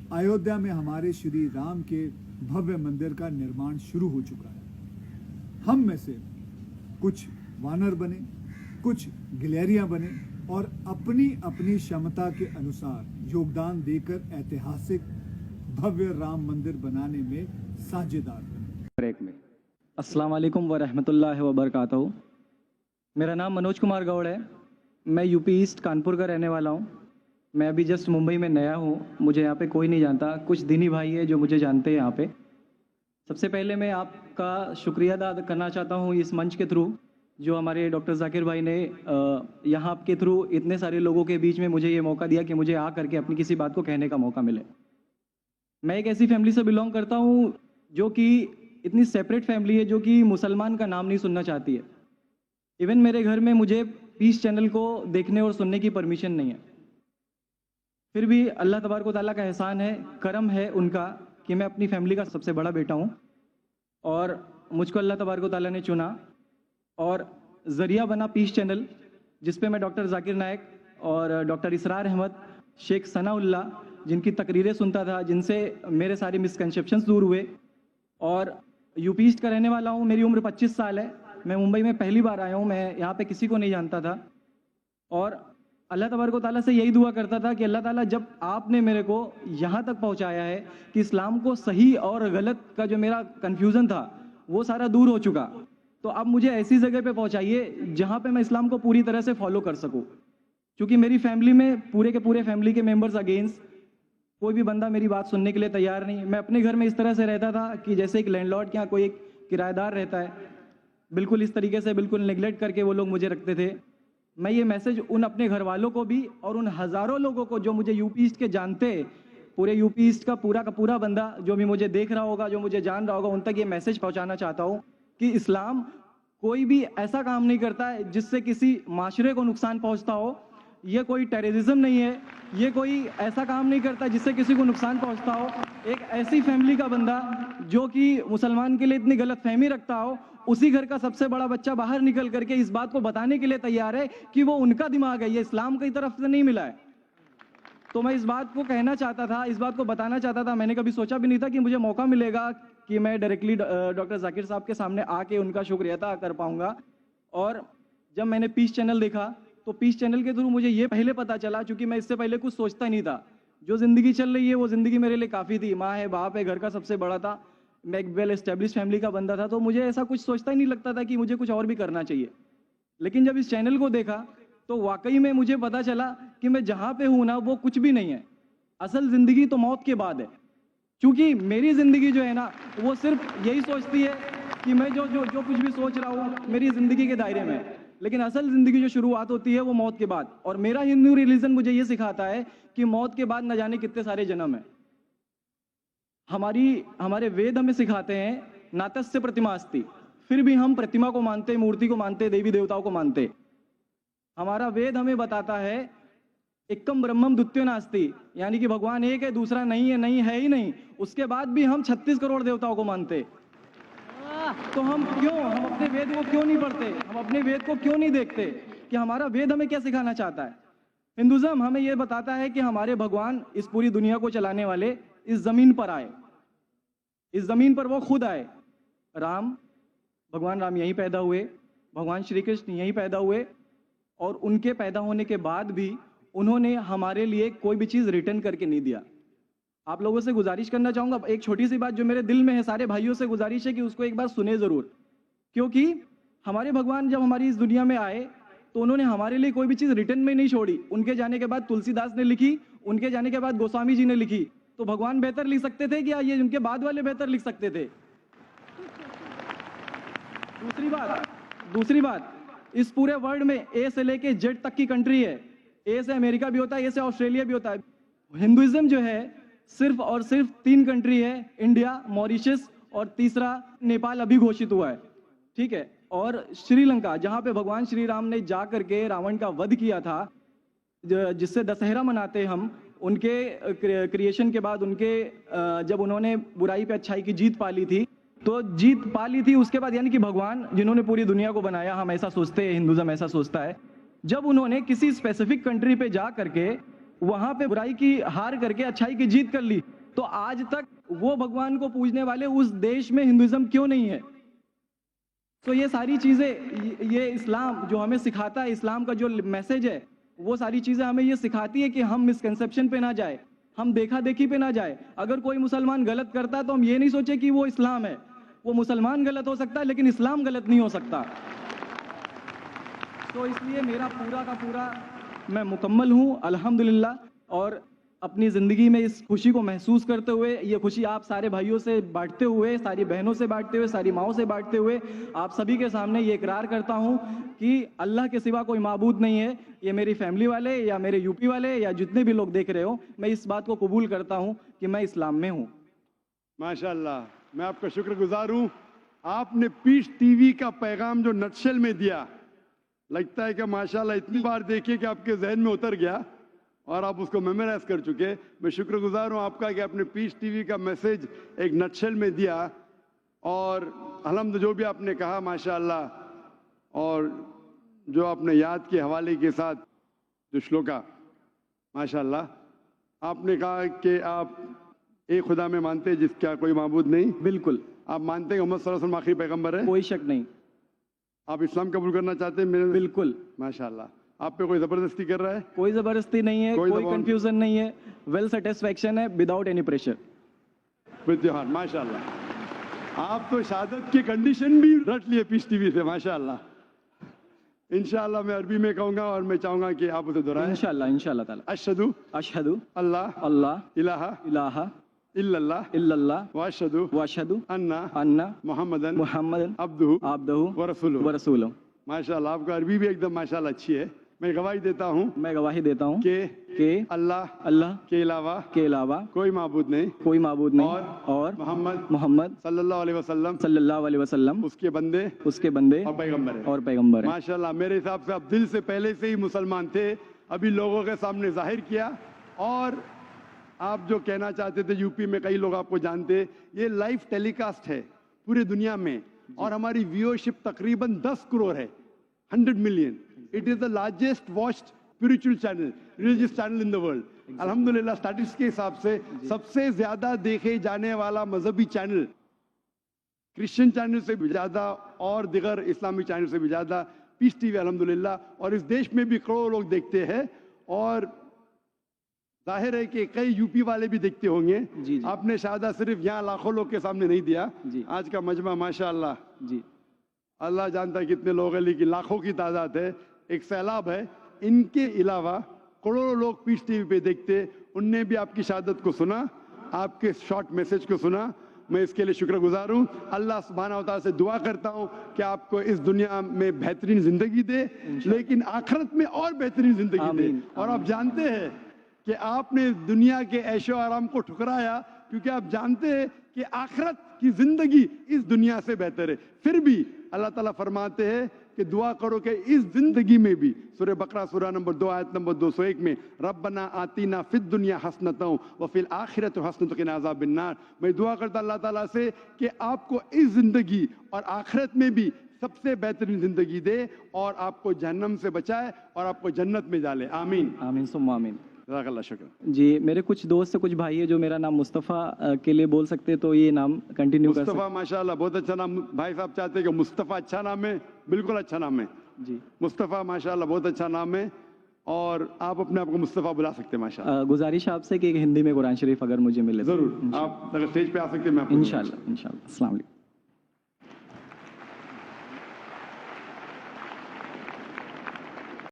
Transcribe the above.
अयोध्या में हमारे श्री राम के भव्य मंदिर का निर्माण शुरू हो चुका है। हम में से कुछ वानर बने, कुछ गिलहरियां बने और अपनी अपनी क्षमता के अनुसार योगदान देकर ऐतिहासिक भव्य राम मंदिर बनाने में साझेदार बने। ब्रेक में अस्सलाम वालेकुम व रहमतुल्लाहि व बरकातहू। मेरा नाम मनोज कुमार गौड़ है। मैं यूपी ईस्ट कानपुर का रहने वाला हूँ। मैं अभी जस्ट मुंबई में नया हूँ, मुझे यहाँ पे कोई नहीं जानता। कुछ दीनी भाई है जो मुझे जानते हैं यहाँ पे। सबसे पहले मैं आपका शुक्रिया अदा करना चाहता हूँ इस मंच के थ्रू, जो हमारे डॉक्टर जाकिर भाई ने यहाँ के थ्रू इतने सारे लोगों के बीच में मुझे ये मौका दिया कि मुझे आ करके अपनी किसी बात को कहने का मौका मिले। मैं एक ऐसी फैमिली से बिलोंग करता हूँ जो कि इतनी सेपरेट फैमिली है, जो कि मुसलमान का नाम नहीं सुनना चाहती है। इवन मेरे घर में मुझे पीस चैनल को देखने और सुनने की परमिशन नहीं है। फिर भी अल्लाह तबारक व तआला का एहसान है, करम है उनका कि मैं अपनी फैमिली का सबसे बड़ा बेटा हूँ और मुझको अल्लाह तबारक व तआला ने चुना और ज़रिया बना पीस चैनल, जिस पे मैं डॉक्टर जाकिर नायक और डॉक्टर इसरार अहमद, शेख सनाउल्ला जिनकी तकरीरें सुनता था, जिनसे मेरे सारे मिसकंसेप्शंस दूर हुए। और यूपी ईस्ट का रहने वाला हूँ। मेरी उम्र 25 साल है। मैं मुंबई में पहली बार आया हूँ। मैं यहाँ पे किसी को नहीं जानता था और अल्लाह तबारक व तआला से यही दुआ करता था कि अल्लाह ताला जब आपने मेरे को यहाँ तक पहुँचाया है कि इस्लाम को सही और गलत का जो मेरा कन्फ्यूज़न था वो सारा दूर हो चुका, तो अब मुझे ऐसी जगह पे पहुँचाइए जहाँ पे मैं इस्लाम को पूरी तरह से फॉलो कर सकूँ। क्योंकि मेरी फैमिली में पूरे के पूरे फैमिली के मेंबर्स अगेंस्ट, कोई भी बंदा मेरी बात सुनने के लिए तैयार नहीं। मैं अपने घर में इस तरह से रहता था कि जैसे एक लैंडलॉर्ड के यहाँ कोई एक किराएदार रहता है, बिल्कुल इस तरीके से बिल्कुल नेग्लेक्ट करके वो लोग मुझे रखते थे। मैं ये मैसेज उन अपने घर वालों को भी और उन हज़ारों लोगों को जो मुझे यूपी ईस्ट के जानते, पूरे यूपी ईस्ट का पूरा बंदा जो भी मुझे देख रहा होगा, जो मुझे जान रहा होगा, उन तक ये मैसेज पहुंचाना चाहता हूँ कि इस्लाम कोई भी ऐसा काम नहीं करता है जिससे किसी माशरे को नुकसान पहुंचता हो। ये कोई टेररिज्म नहीं है, ये कोई ऐसा काम नहीं करता जिससे किसी को नुकसान पहुंचता हो। एक ऐसी फैमिली का बंदा जो कि मुसलमान के लिए इतनी गलत फहमी रखता हो, उसी घर का सबसे बड़ा बच्चा बाहर निकल करके इस बात को बताने के लिए तैयार है कि वो उनका दिमाग है, ये इस्लाम की तरफ से नहीं मिला है। तो मैं इस बात को कहना चाहता था, इस बात को बताना चाहता था। मैंने कभी सोचा भी नहीं था कि मुझे मौका मिलेगा कि मैं डायरेक्टली डॉक्टर जाकिर साहब के सामने आके उनका शुक्रिया अदा कर पाऊंगा। और जब मैंने पीस चैनल देखा तो पीस चैनल के थ्रू मुझे ये पहले पता चला, क्योंकि मैं इससे पहले कुछ सोचता नहीं था। जो ज़िंदगी चल रही है वो ज़िंदगी मेरे लिए काफ़ी थी। माँ है, बाप है, घर का सबसे बड़ा था, मैं एक वेल एस्टेब्लिश फैमिली का बंदा था, तो मुझे ऐसा कुछ सोचता ही नहीं लगता था कि मुझे कुछ और भी करना चाहिए। लेकिन जब इस चैनल को देखा तो वाकई में मुझे पता चला कि मैं जहाँ पे हूँ ना वो कुछ भी नहीं है। असल ज़िंदगी तो मौत के बाद है। क्योंकि मेरी ज़िंदगी जो है ना वो सिर्फ यही सोचती है कि मैं जो जो जो कुछ भी सोच रहा हूँ मेरी ज़िंदगी के दायरे में है। लेकिन असल ज़िंदगी जो शुरुआत होती है वो मौत के बाद। और मेरा हिंदू रिलीजन मुझे ये सिखाता है कि मौत के बाद न जाने कितने सारे जन्म है। हमारे वेद हमें सिखाते हैं नातस्य प्रतिमा अस्ति, फिर भी हम प्रतिमा को मानते, मूर्ति को मानते, देवी देवताओं को मानते। हमारा वेद हमें बताता है एकम ब्रह्मम द्वितीयो नास्ति, यानी कि भगवान एक है, दूसरा नहीं है, नहीं है ही नहीं। उसके बाद भी हम 36 करोड़ देवताओं को मानते। तो हम अपने वेद को क्यों नहीं पढ़ते? हम अपने वेद को क्यों नहीं देखते कि हमारा वेद हमें क्या सिखाना चाहता है? हिंदुज़म हमें यह बताता है कि हमारे भगवान इस पूरी दुनिया को चलाने वाले इस जमीन पर आए, इस जमीन पर वो खुद आए। भगवान राम यहीं पैदा हुए, भगवान श्री कृष्ण यहीं पैदा हुए, और उनके पैदा होने के बाद भी उन्होंने हमारे लिए कोई भी चीज़ रिटर्न करके नहीं दिया। आप लोगों से गुजारिश करना चाहूँगा, एक छोटी सी बात जो मेरे दिल में है, सारे भाइयों से गुजारिश है कि उसको एक बार सुने ज़रूर। क्योंकि हमारे भगवान जब हमारी इस दुनिया में आए तो उन्होंने हमारे लिए कोई भी चीज़ रिटर्न में नहीं छोड़ी। उनके जाने के बाद तुलसीदास ने लिखी, उनके जाने के बाद गोस्वामी जी ने लिखी। तो भगवान बेहतर लिख सकते थे क्या ये उनके बाद वाले बेहतर लिख सकते थे? दूसरी बात, इस पूरे वर्ल्ड में ए से लेके जेड तक की कंट्री है। ए से अमेरिका भी होता है, ए से ऑस्ट्रेलिया भी होता है। हिंदुइज्म जो है सिर्फ और सिर्फ 3 कंट्री है, इंडिया, मॉरिशस और तीसरा नेपाल अभी घोषित हुआ है, ठीक है। और श्रीलंका, जहां पे भगवान श्री राम ने जा करके रावण का वध किया था, जिससे दशहरा मनाते हम, उनके क्रिएशन के बाद, जब उन्होंने बुराई पे अच्छाई की जीत पा ली थी, तो जीत पा ली थी उसके बाद, यानी कि भगवान जिन्होंने पूरी दुनिया को बनाया, हम ऐसा सोचते हैं, हिंदुज़म ऐसा सोचता है, जब उन्होंने किसी स्पेसिफिक कंट्री पे जा करके वहां पे बुराई की हार करके अच्छाई की जीत कर ली, तो आज तक वो भगवान को पूजने वाले उस देश में हिंदुइज्म क्यों नहीं है? तो ये सारी चीजें, ये इस्लाम जो हमें सिखाता है, इस्लाम का जो मैसेज है, वो सारी चीजें हमें ये सिखाती है कि हम मिसकंसेप्शन पे ना जाए, हम देखा देखी पे ना जाए। अगर कोई मुसलमान गलत करता है तो हम ये नहीं सोचे कि वो इस्लाम है। वो मुसलमान गलत हो सकता है लेकिन इस्लाम गलत नहीं हो सकता। तो इसलिए मेरा पूरा का पूरा मैं मुकम्मल हूँ अल्हम्दुलिल्लाह, और अपनी ज़िंदगी में इस खुशी को महसूस करते हुए, ये खुशी आप सारे भाइयों से बांटते हुए, सारी बहनों से बांटते हुए, सारी माँओं से बांटते हुए, आप सभी के सामने ये इकरार करता हूँ कि अल्लाह के सिवा कोई माबूद नहीं है। ये मेरी फैमिली वाले या मेरे यूपी वाले या जितने भी लोग देख रहे हो, मैं इस बात को कबूल करता हूँ कि मैं इस्लाम में हूँ। माशाल्लाह, मैं आपका शुक्रगुजार हूँ। आपने पीस टीवी का पैगाम जो नटशेल में दिया, लगता है कि माशाल्लाह इतनी बार देखिए कि आपके जहन में उतर गया और आप उसको मेमोराइज कर चुके। मैं शुक्रगुजार हूँ आपका कि आपने पीस टीवी का मैसेज एक नटशेल में दिया, और अल्हम्दुलिल्लाह जो भी आपने कहा माशाल्लाह, और जो आपने याद के हवाले के साथ जो श्लोका, माशाल्लाह आपने कहा कि आप एक खुदा में मानते हैं जिसका कोई माबूद नहीं। बिल्कुल। आप मानते हैं मोहम्मद सल्लल्लाहु अलैहि वसल्लम आखिरी पैगंबर है? कोई शक नहीं। आप इस्लाम कबूल करना चाहते हैं? मेरे बिल्कुल। माशाल्लाह। आप पे कोई जबरदस्ती कर रहा है? कोई जबरदस्ती नहीं है, कोई कंफ्यूजन नहीं है, वेल सेटिस्फैक्शन है without any pressure. With your heart, माशाल्लाह। आप तो शहादत की कंडीशन भी रट लिए पीस टीवी से, माशाल्लाह। इंशाल्लाह मैं अरबी में कहूंगा और मैं चाहूंगा कि आप उसे दोहराएं। इंशाल्लाह, इंशाल्लाह ताला। अशहदु अशहदु अल्लाह अल्लाह इलाहा इलाहा इल्लल्लाह इल्लल्लाह व अशहदु व अशहदु अन्ना अन्ना मुहम्मदन मुहम्मदन अब्दुहु अब्दुहु व रसूलुहु। व रसूलुहु। माशाल्लाह, आपका अरबी भी एकदम माशाल्लाह अच्छी है। मैं गवाही देता हूँ मैं गवाही देता हूँ कि अल्लाह अल्लाह के अलावा कोई माबूद नहीं, कोई माबूद नहीं, और मोहम्मद सल्लल्लाहु अलैहि वसल्लम उसके बंदे और पैगंबर है। और पैगंबर है। माशाल्लाह, मेरे हिसाब से आप दिल से पहले से ही मुसलमान थे, अभी लोगों के सामने जाहिर किया। और आप जो कहना चाहते थे, यूपी में कई लोग आपको जानते, ये लाइव टेलीकास्ट है पूरी दुनिया में, और हमारी व्यूअरशिप तकरीबन 10 करोड़ है, 100 million. It is the largest watched spiritual channel, religious channel in the world. अल्हम्दुलिल्लाह, स्टैटिस्टिक्स के हिसाब से सबसे ज्यादा देखे जाने वाला मजहबी चैनल, क्रिश्चियन चैनल से भी ज्यादा और दिगर इस्लामी चैनल से भी ज्यादा पीस टीवी अल्हम्दुलिल्लाह, और इस देश में भी करोड़ों लोग देखते हैं। और जाहिर है कि कई यूपी वाले भी देखते होंगे। जी। आपने शहादा सिर्फ यहाँ लाखों लोग के सामने नहीं दिया जी। आज का मजमा माशाल्लाह जी, अल्लाह जानता है कितने लोग हैं, लेकिन लाखों की तादाद है, एक सैलाब है। इनके अलावा करोड़ों लोग पीस टीवी पे देखते, उनने भी आपकी शहादत को सुना, आपके शॉर्ट मैसेज को सुना। मैं इसके लिए शुक्रगुजार हूँ। अल्लाह सुब्हानहू व तआला से दुआ करता हूँ कि आपको इस दुनिया में बेहतरीन जिंदगी दे, लेकिन आखिरत में और बेहतरीन जिंदगी दे। और आप जानते हैं कि आपने दुनिया के ऐशो आराम को ठुकराया, क्योंकि आप जानते हैं कि आखिरत की जिंदगी इस दुनिया से बेहतर है। फिर भी अल्लाह ताला फरमाते हैं कि दुआ करो कि इस जिंदगी में भी, सूरह बकरा सूरह नंबर 2 आयत नंबर 201 में, रब्बना आतीना फिद दुनिया हसनतों व फिल आखिरत हसनतों क़िना अज़ाबिन नार। मैं दुआ करता अल्लाह ताला से कि आपको इस जिंदगी और आखिरत में भी सबसे बेहतरीन जिंदगी दे, और आपको जहन्नम से बचाए और आपको जन्नत में डाले। आमीन आमीन सुम्मा आमीन। जज़ाकल्लाह शुक्र। जी, मेरे कुछ दोस्त से कुछ भाई है जो मेरा नाम मुस्तफ़ा के लिए बोल सकते हैं, तो ये नाम कंटिन्यू कर सकते मुस्तफ़ा माशाल्लाह बहुत अच्छा नाम। भाई साहब चाहते हैं कि मुस्तफ़ा अच्छा नाम है, बिल्कुल अच्छा नाम है जी। मुस्तफ़ा, माशाल्लाह बहुत अच्छा नाम है, और आप अपने आप को मुस्तफ़ा बुला सकते हैं माशाल्लाह। गुजारिश आपसे कि हिंदी में कुरान शरीफ अगर मुझे मिले तो। जरूर, आप अगर स्टेज पे आ सकते हैं मैं आपको इंशाल्लाह इंशाल्लाह। अस्सलाम वालेकुम।